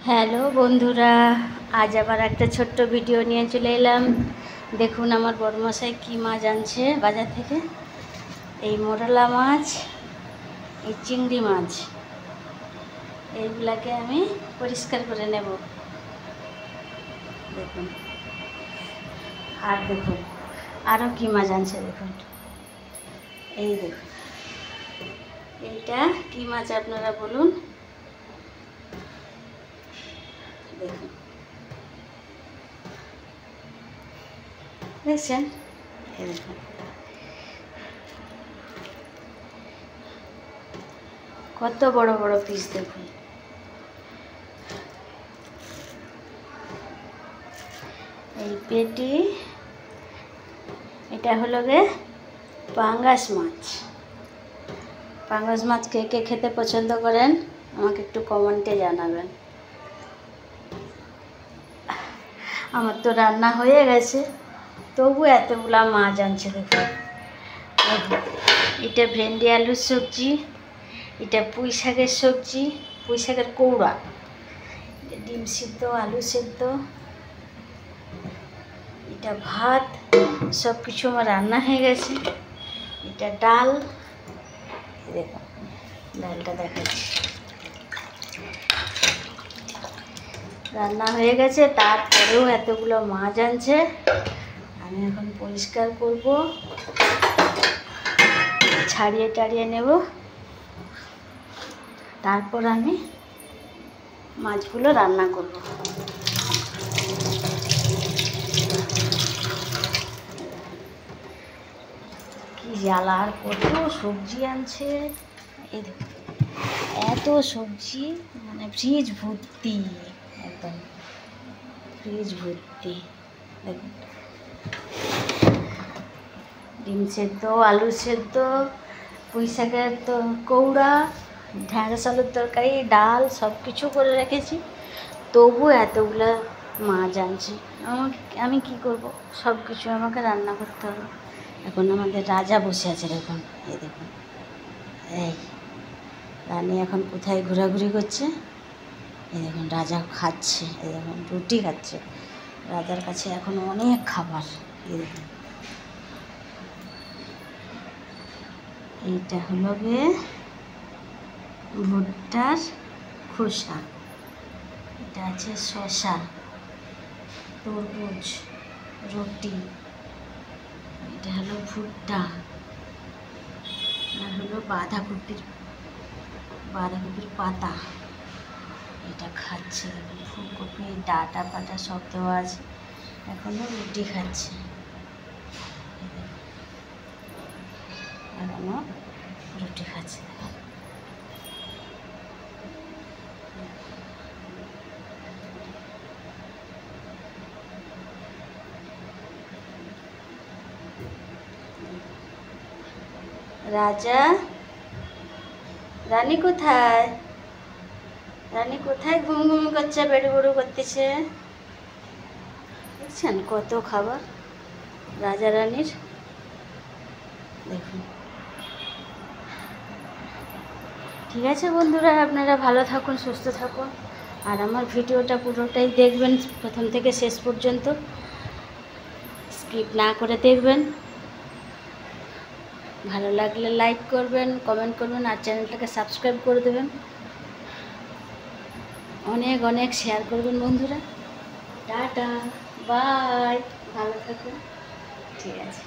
Hello বন্ধুরা, আজ আবার একটা ছোট্ট ভিডিও নিয়ে চলে এলাম। দেখুন আমার বড়মশাই কী মাছ আনছে বাজার থেকে। এই মোরলা মাছ, এই চিংড়ি মাছ, এইগুলাকে আমি পরিষ্কার করে নেব। দেখুন, আর দেখুন আরও কী মাছ আনছে দেখুন। এই দেখুন, এইটা কী মাছ আপনারা বলুন। দেখুন, দেখছেন? এই দেখুন, কত বড় বড় পিস দেখুন। এই পেটি, এটা হলো গে পাঙ্গাস মাছ। পাঙ্গাস মাছ কে কে খেতে পছন্দ করেন আমাকে একটু কমেন্টে জানাবেন। আমার তো রান্না হয়ে গেছে, তবু এতগুলা মাছ আনছে দেখুন। এটা ভেন্ডি আলুর সবজি, এটা পুঁই শাকের সবজি, পুঁই শাকের কৌড়া, ডিম সিদ্ধ, আলু সিদ্ধ, এটা ভাত, সব কিছু আমার রান্না হয়ে গেছে। এটা ডাল, দেখুন ডালটা দেখাচ্ছি, রান্না হয়ে গেছে। তারপরেও এতগুলো মাছ আনছে, আমি এখন পরিষ্কার করব, ছাড়িয়ে টাড়িয়ে নেব, তারপর আমি মাছগুলো রান্না করব। কি জ্বালা, আর কত সবজি আনছে। এই দেখুন, এত সবজি, মানে ফ্রিজ ভর্তি, একদম ফ্রিজ ভর্তি। দেখুন, ডিম সেদ্ধ, আলু সেদ্ধ, পুঁই শাকের তো কৌড়া, ঢ্যাঁড়স আলুর তরকারি, ডাল, সব কিছু করে রেখেছি, তবু এতগুলো মাছ আনছি। আমি কি করব, সব কিছু আমাকে রান্না করতে হবে। এখন আমাদের রাজা বসে আছে দেখুন, এই দেখুন, এই রানী এখন কোথায় ঘোরাঘুরি করছে। এই দেখুন রাজা খাচ্ছে, এই দেখুন রুটি খাচ্ছে। রাজার কাছে এখন অনেক খাবার। এই দেখুন, এইটা হলো গিয়ে ভুট্টার খোসা, এটা আছে শসা, তরমুজ, রুটি, এটা হলো ভুট্টা, আর হলো বাঁধাকপির পাতা, এটা খাচ্ছে। ফুলকপি, ডাঁটা পাটা সব দেওয়া আছে, এখনও রুটি খাচ্ছে, এখনও রুটি খাচ্ছে। রাজা, রানী কোথায়? রানী কোথায় ঘুম ঘুম করছে, বেড়ু বেড়ু করতেছে? দেখছেন কত খাবার রাজা রানীর। দেখুন, ঠিক আছে বন্ধুরা, আপনারা ভালো থাকুন, সুস্থ থাকুন, আর আমার ভিডিওটা পুরোটাই দেখবেন, প্রথম থেকে শেষ পর্যন্ত স্কিপ না করে দেখবেন। ভালো লাগলে লাইক করবেন, কমেন্ট করবেন, আর চ্যানেলটাকে সাবস্ক্রাইব করে দেবেন। অনেক অনেক শেয়ার করবেন বন্ধুরা। টাটা, বাই, ভালো থাকুন, ঠিক আছে।